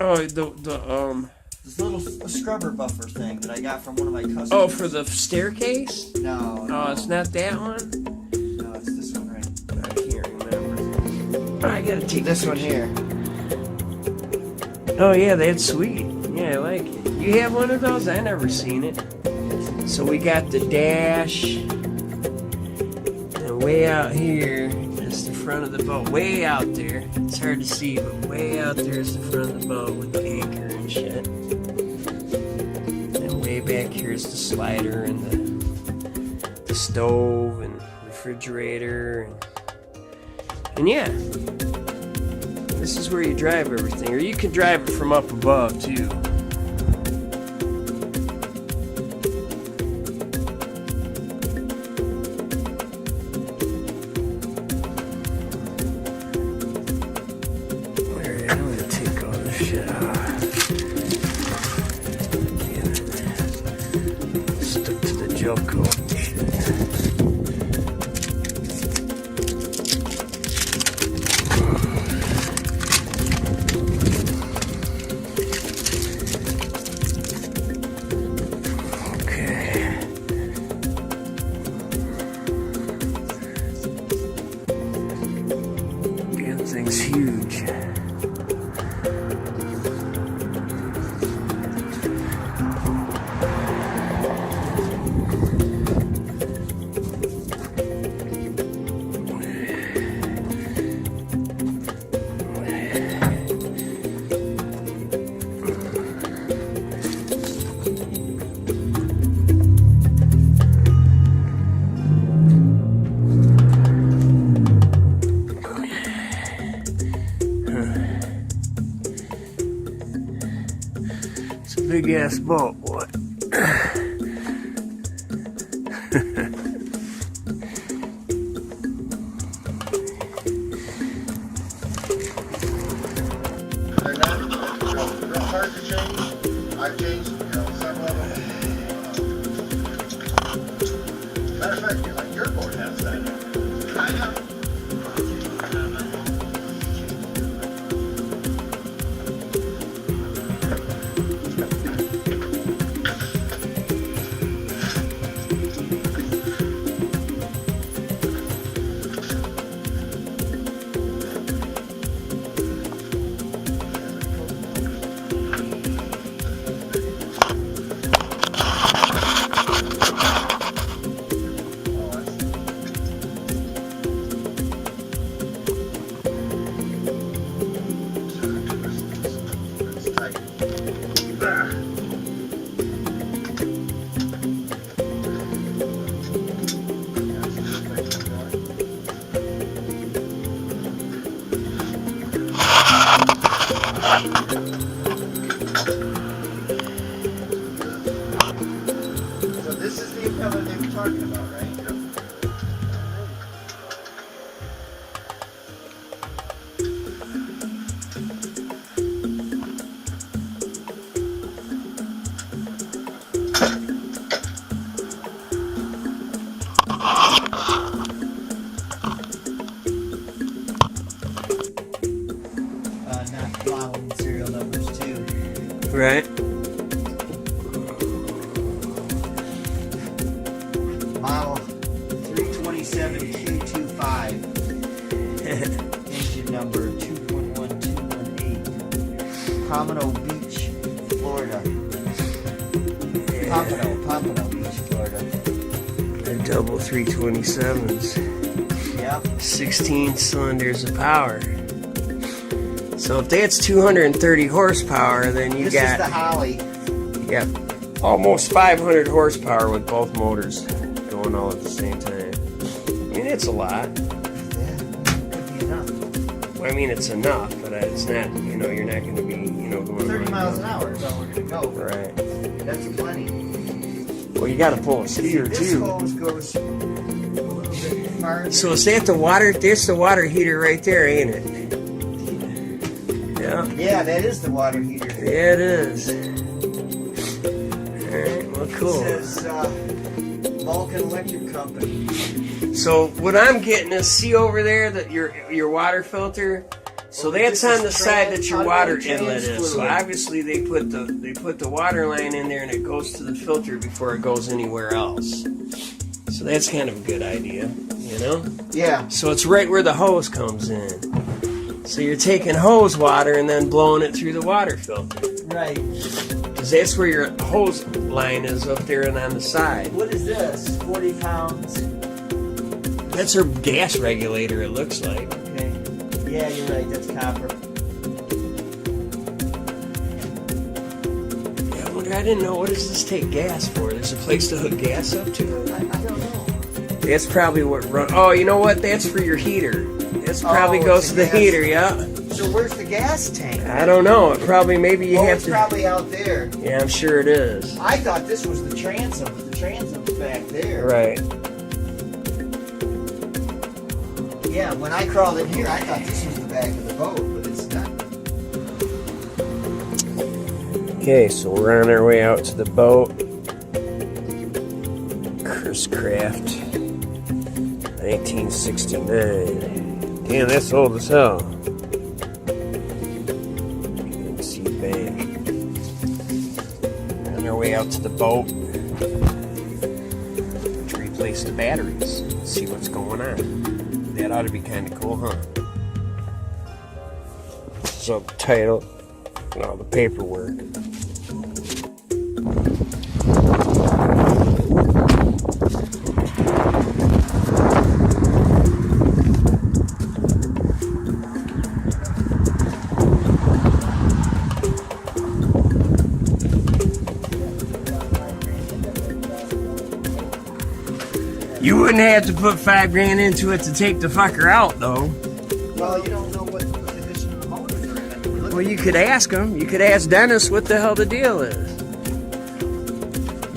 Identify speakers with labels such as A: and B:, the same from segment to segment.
A: Oh,
B: This little scrubber buffer thing that I got from one of my customers.
A: Oh, for the staircase?
B: No.
A: Oh, it's not that one?
B: No, it's this one right.
A: I can't remember. I gotta take
B: This one here.
A: Oh yeah, that's sweet. Yeah, I like it. You have one of those? I never seen it. So we got the dash. And way out here is the front of the boat. Way out there. It's hard to see, but way out there is the front of the boat with the anchor and shit. And way back here is the slider and the stove and refrigerator. And yeah. This is where you drive everything. Or you can drive it from up above too. Stuck to the gel coat and shit. Okay. Damn thing's huge. Big ass boat, boy.
C: They're not real hard to change. I've changed several of them. Matter of fact, like your board has that. I know. So this is the impeller they were talking about, right?
B: Not following serial numbers too.
A: Right.
B: Model 327Q25. Engine number 211218. Pompano Beach, Florida. Pompano Beach, Florida.
A: They're double 327s.
B: Yep.
A: 16 cylinders of power. So if that's 230 horsepower, then you
B: This
A: got
B: is the Holly.
A: you got almost 500 horsepower with both motors going all at the same time. I mean, it's a lot.
B: Yeah, could be enough.
A: Well, I mean, it's enough, but it's not. You're not going to be, going
B: 30 miles an hour is all we're gonna go.
A: Right.
B: That's plenty.
A: Well, you got to pull a steer
B: This
A: too.
B: hose goes a little bit farther.
A: So is that the water? There's the water heater right there, ain't it? Yeah.
B: Yeah, that is the water heater.
A: Yeah, it is. Alright, well, cool.
B: It says Vulcan Electric Company.
A: So what I'm getting is, see over there that your water filter, So
B: Well,
A: that's
B: this
A: on
B: is
A: the side that your
B: trans-
A: water
B: trans
A: inlet is. So
B: fluid.
A: obviously they put the water line in there and it goes to the filter before it goes anywhere else. So that's kind of a good idea, you know?
B: Yeah.
A: So it's right where the hose comes in. So you're taking hose water and then blowing it through the water filter.
B: Right.
A: Because that's where your hose line is up there and on the side.
B: What is this? 40 pounds.
A: That's her gas regulator, it looks like.
B: Okay. Yeah, you're right. That's copper.
A: Yeah, I wonder, I didn't know, what does this take gas for? There's a place to hook gas up to?
B: I don't know.
A: That's probably what run. Oh, you know what? That's for your heater. This probably goes
B: it's
A: to the
B: gas.
A: heater, yeah.
B: So where's the gas tank?
A: I don't know. It probably, maybe you have
B: It's
A: to.
B: probably out there.
A: Yeah, I'm sure it is.
B: I thought this was the transom, but the transom's back there.
A: Right.
B: Yeah, when I crawled in here, I thought this was the back of the boat, but it's not.
A: Okay, so we're on our way out to the boat. CrisCraft 1969. Damn, that's old as hell. PNC Bank. On our way out to the boat to replace the batteries. See what's going on. That ought to be kind of cool, huh? Subtitle and all the paperwork. You wouldn't have to put $5 grand into it to take the fucker out, though.
B: Well, you don't know what condition of the motors are in.
A: Well, you could ask him. You could ask Dennis what the hell the deal is.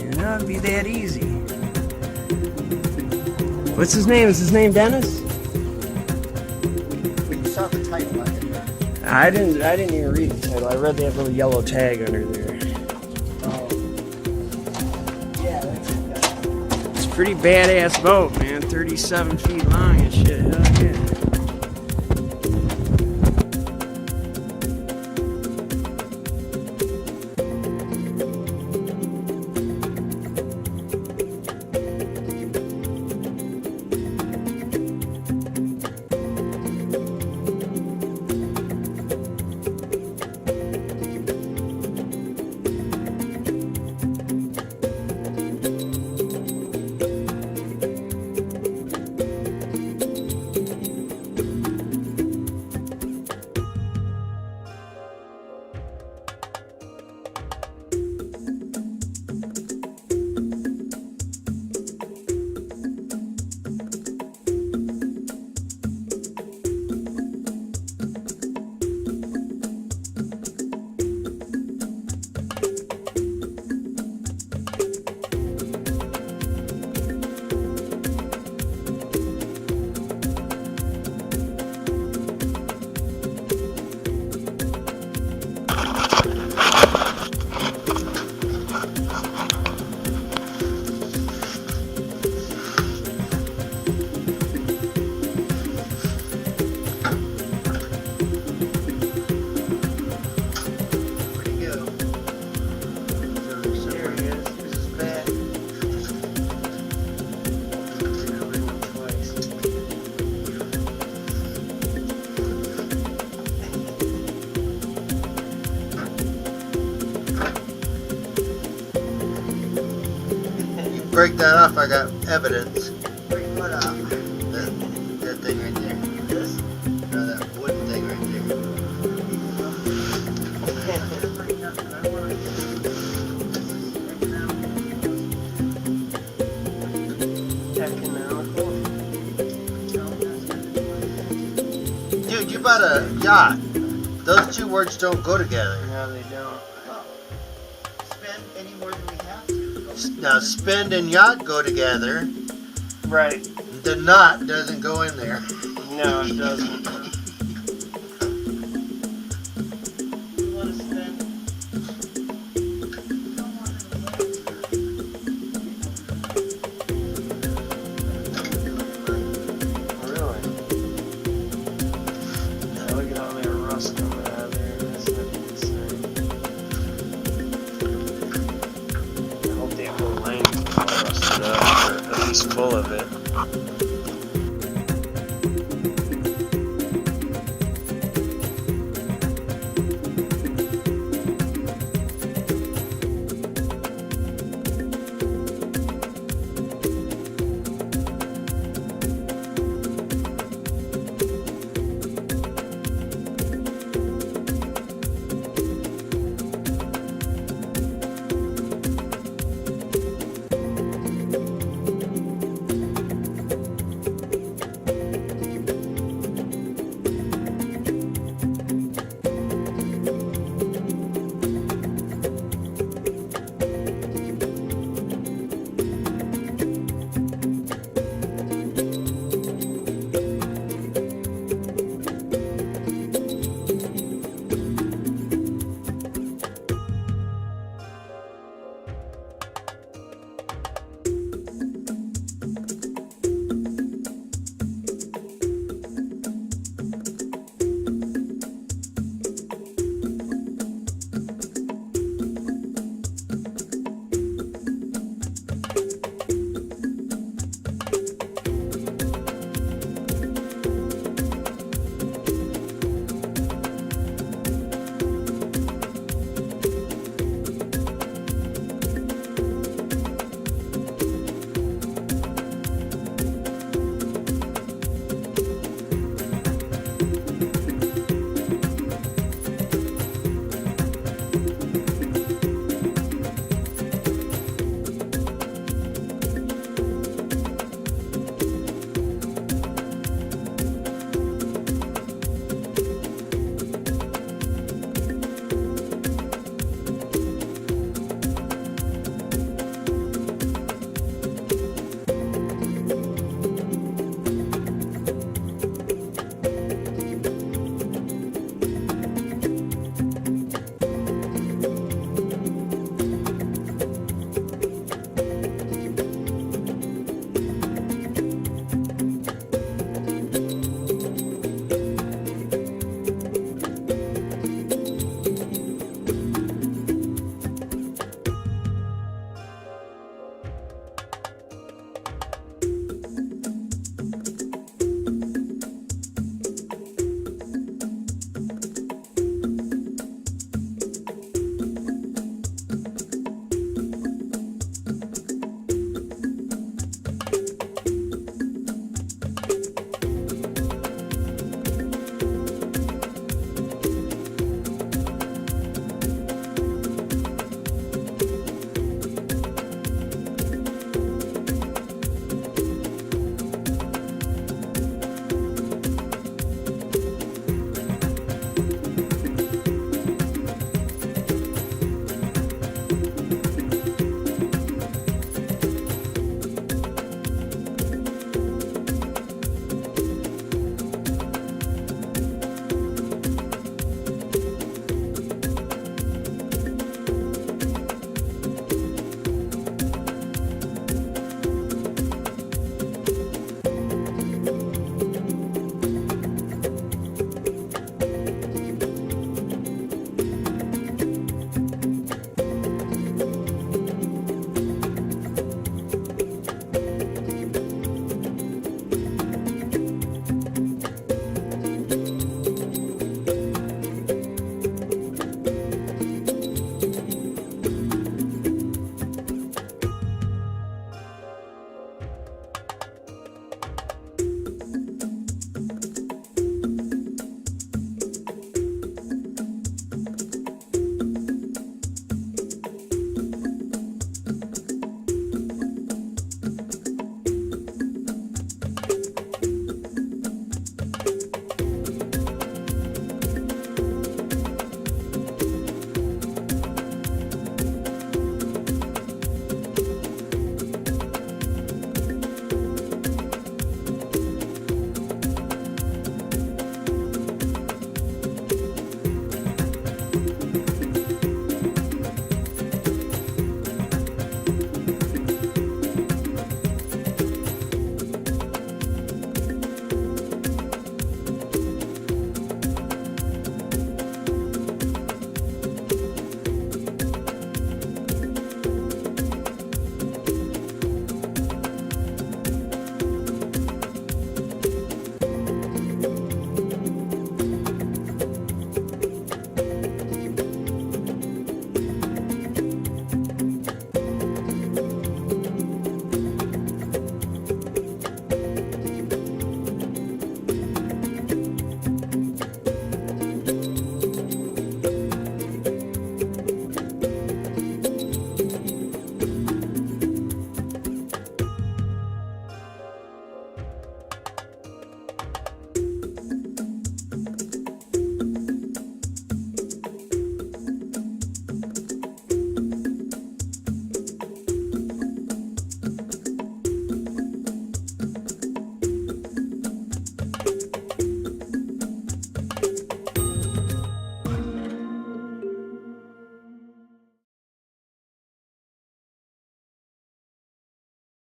A: You know, it'd be that easy. What's his name? Is his name Dennis?
B: When you saw the title,
A: I didn't even read the title. I read that little yellow tag under there.
B: yeah, that's
A: It's a pretty badass boat, man. 37 feet long and shit. Hell yeah.
C: Break that off, I got evidence.
B: Break what up?
C: That thing right there.
B: This?
C: No, that wooden thing right there. Dude, you bought a yacht. Those two words don't go together.
A: No, they don't.
B: Spend any more than we have to.
C: Now, spend and yacht go together.
A: Right.
C: The knot doesn't go in there.
A: No, it doesn't.
B: You want to spend?
A: Really? Look at all that
D: one's full of it.